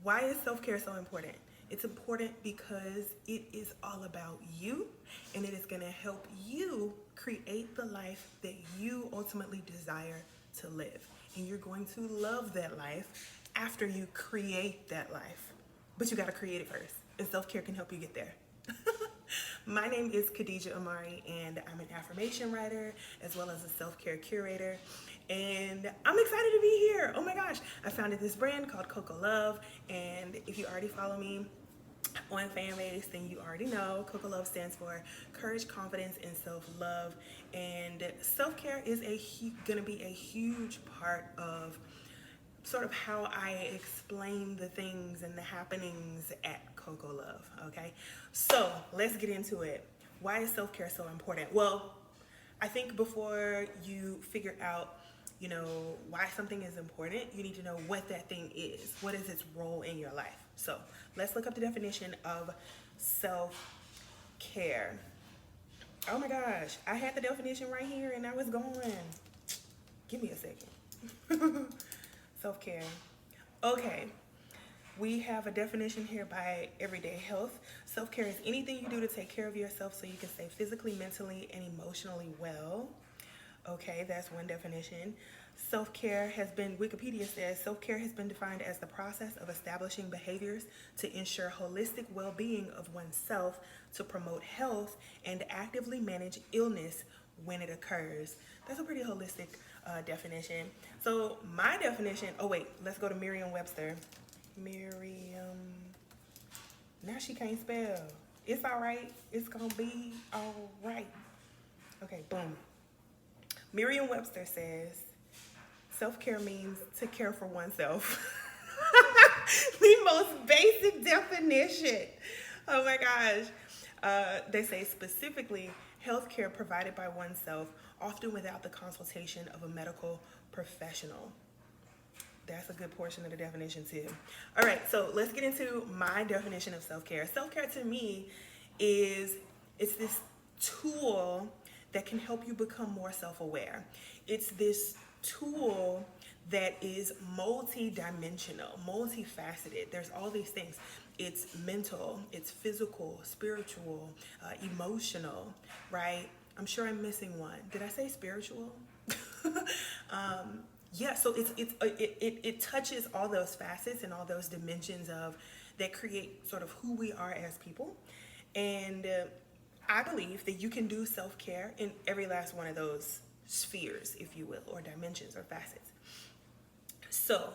Why is self-care so important? It's important because it is all about you, and it is going to help you create the life that you ultimately desire to live. And you're going to love that life after you create that life. But you got to create it first, and self-care can help you get there. My name is Khadija Amari, and I'm an affirmation writer as well as a self-care curator. And I'm excited to be here. Oh my gosh, I founded this brand called Coco Love, and if you already follow me on Fanbase, then you already know Coco Love stands for Courage, Confidence, and Self-Love. And self-care is gonna be a huge part of sort of how I explain the things and the happenings at Coco Love, okay? So let's get into it. Why is self-care so important? Well, I think before you figure out, why something is important, you need to know what that thing is. What is its role in your life? So let's look up the definition of self-care. Oh my gosh, I had the definition right here and I was going. Give me a second. Self-care. Okay, we have a definition here by Everyday Health. Self-care is anything you do to take care of yourself so you can stay physically, mentally, and emotionally well. Okay, that's one definition. Wikipedia says, self-care has been defined as the process of establishing behaviors to ensure holistic well-being of oneself, to promote health, and actively manage illness when it occurs. That's a pretty holistic definition. So my definition, let's go to Merriam-Webster. Now she can't spell. It's all right. It's gonna be all right. Okay, boom. Merriam-Webster says, self-care means to care for oneself. The most basic definition. Oh my gosh. They say specifically, healthcare provided by oneself, often without the consultation of a medical professional. That's a good portion of the definition too. All right, so let's get into my definition of self-care. Self-care to me it's this tool that can help you become more self-aware. It's this tool that is multi-dimensional, multifaceted. There's all these things. It's mental, it's physical, spiritual, emotional, right? I'm sure I'm missing one. Did I say spiritual? Yeah, so it touches all those facets and all those dimensions that create sort of who we are as people. And I believe that you can do self-care in every last one of those spheres, if you will, or dimensions or facets. So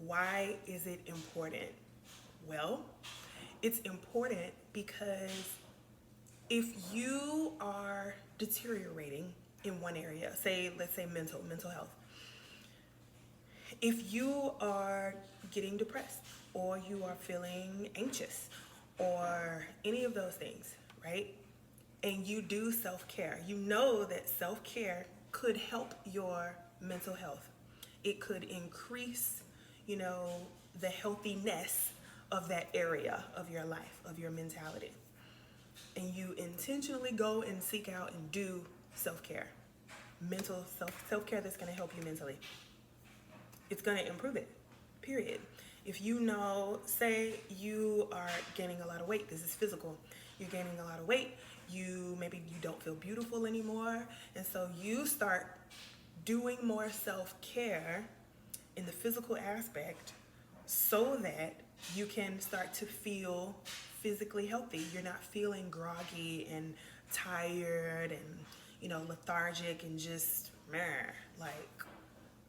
why is it important? Well, it's important because if you are deteriorating in one area, let's say mental health, if you are getting depressed or you are feeling anxious or any of those things, right? And you do self-care, you know that self-care could help your mental health. It could increase, the healthiness of that area of your life, of your mentality. And you intentionally go and seek out and do self-care, mental self-care that's going to help you mentally. It's going to improve it, period. If say you are gaining a lot of weight, this is physical, you're gaining a lot of weight, maybe you don't feel beautiful anymore, and so you start doing more self-care in the physical aspect so that you can start to feel physically healthy. You're not feeling groggy and tired and lethargic and just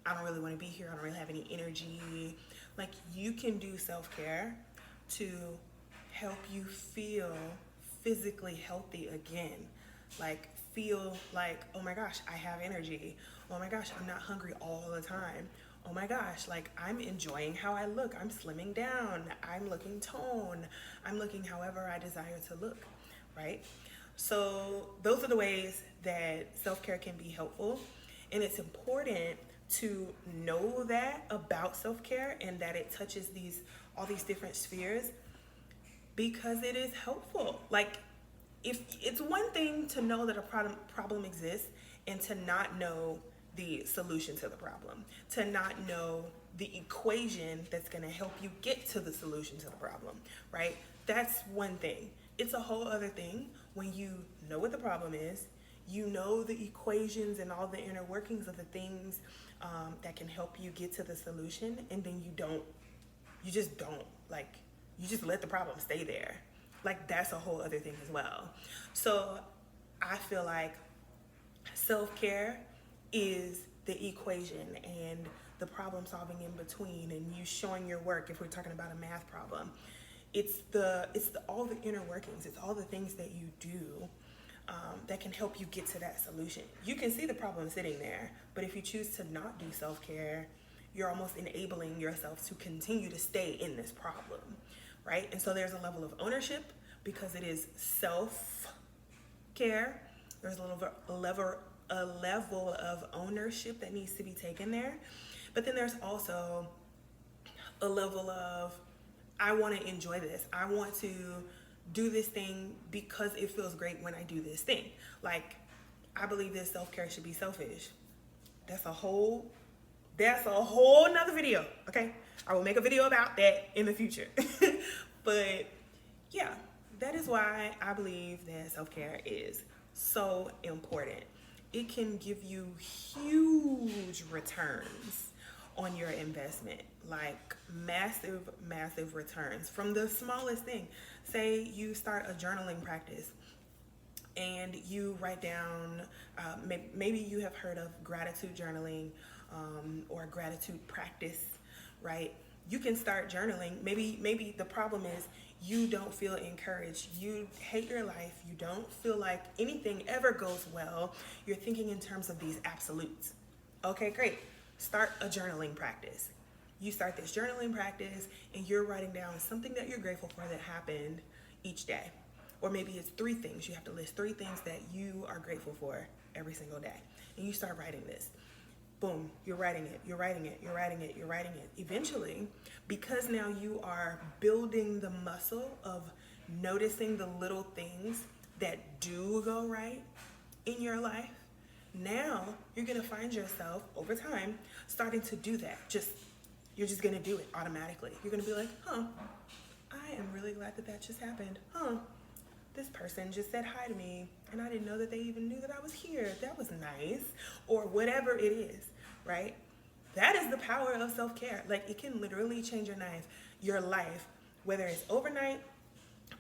I don't really want to be here, I don't really have any energy. Like, you can do self-care to help you feel physically healthy again. Like, feel like, oh my gosh, I have energy. Oh my gosh, I'm not hungry all the time. Oh my gosh, like, I'm enjoying how I look. I'm slimming down. I'm looking toned. I'm looking however I desire to look, right? So those are the ways that self-care can be helpful. And it's important to know that about self-care and that it touches all these different spheres, because it is helpful. Like, if it's one thing to know that a problem exists and to not know the solution to the problem, to not know the equation that's going to help you get to the solution to the problem, right? That's one thing. It's a whole other thing when you know what the problem is, you know the equations and all the inner workings of the things that can help you get to the solution, and then you just let the problem stay there. Like, that's a whole other thing as well. So I feel like self-care is the equation and the problem solving in between, and you showing your work. If we're talking about a math problem, it's all the inner workings. It's all the things that you do that can help you get to that solution. You can see the problem sitting there, but if you choose to not do self-care, you're almost enabling yourself to continue to stay in this problem, right? And so there's a level of ownership because it is self-care. There's a level of ownership that needs to be taken there. But then there's also a level of, I want to enjoy this. I want to do this thing because it feels great when I do this thing. Like, I believe that self-care should be selfish. That's a whole nother video, okay? I will make a video about that in the future. But yeah, that is why I believe that self-care is so important. It can give you huge returns on your investment, like massive returns from the smallest thing. Say you start a journaling practice and you write down, maybe you have heard of gratitude journaling or gratitude practice, right? You can start journaling. Maybe the problem is you don't feel encouraged. You hate your life. You don't feel like anything ever goes well. You're thinking in terms of these absolutes. Okay, great. Start a journaling practice. You start this journaling practice and you're writing down something that you're grateful for that happened each day. Or maybe it's 3 things. You have to list 3 things that you are grateful for every single day. And you start writing this. Boom, you're writing it. Eventually, because now you are building the muscle of noticing the little things that do go right in your life, now you're gonna find yourself over time starting to do that. You're just gonna do it automatically. You're gonna be like, I am really glad that just happened. This person just said hi to me and I didn't know that they even knew that I was here. That was nice. Or whatever it is, right? That is the power of self-care. Like, it can literally change your life, whether it's overnight,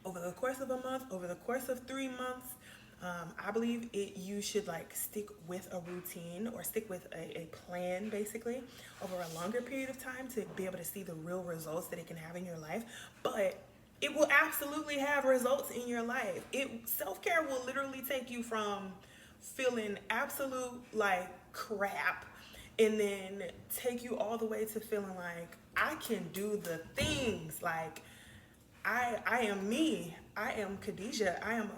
over the course of a month, over the course of 3 months. I believe you should stick with a routine or stick with a plan basically over a longer period of time to be able to see the real results that it can have in your life. But it will absolutely have results in your life. Self-care will literally take you from feeling absolute crap and then take you all the way to feeling like I can do the things. Like, I am me. I am Khadijah. I am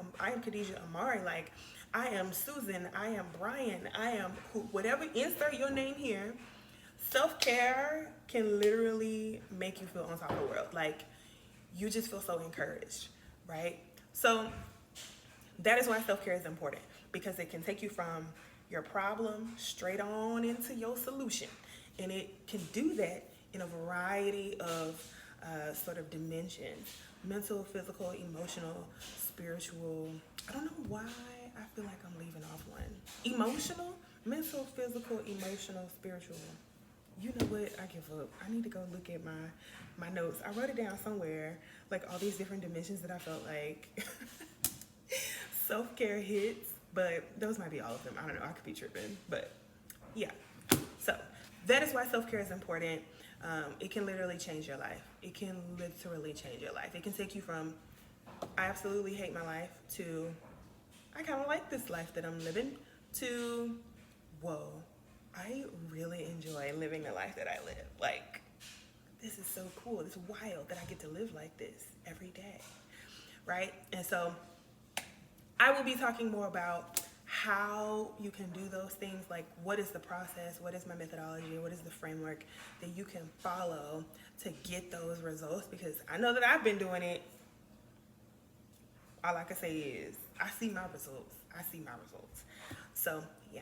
Khadijah Amari. Like, I am Susan. I am Brian. I am whatever. Insert your name here. Self-care can literally make you feel on top of the world. Like, you just feel so encouraged, right? So that is why self-care is important, because it can take you from your problem straight on into your solution. And it can do that in a variety of sort of dimensions: mental, physical, emotional, spiritual. I don't know why I feel like I'm leaving off one. Emotional, mental, physical, emotional, spiritual. You know what? I give up. I need to go look at my notes. I wrote it down somewhere, all these different dimensions that I felt like self-care hits, but those might be all of them. I don't know. I could be tripping, but yeah. So that is why self-care is important. It can literally change your life. It can literally change your life. It can take you from, I absolutely hate my life, to, I kind of like this life that I'm living, to, whoa, I really enjoy living the life that I live. Like, this is so cool. It's wild that I get to live like this every day, right? And so I will be talking more about how you can do those things. Like, what is the process? What is my methodology? What is the framework that you can follow to get those results? Because I know that I've been doing it. All I can say is I see my results. So yeah.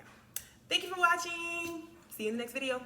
Thank you for watching. See you in the next video.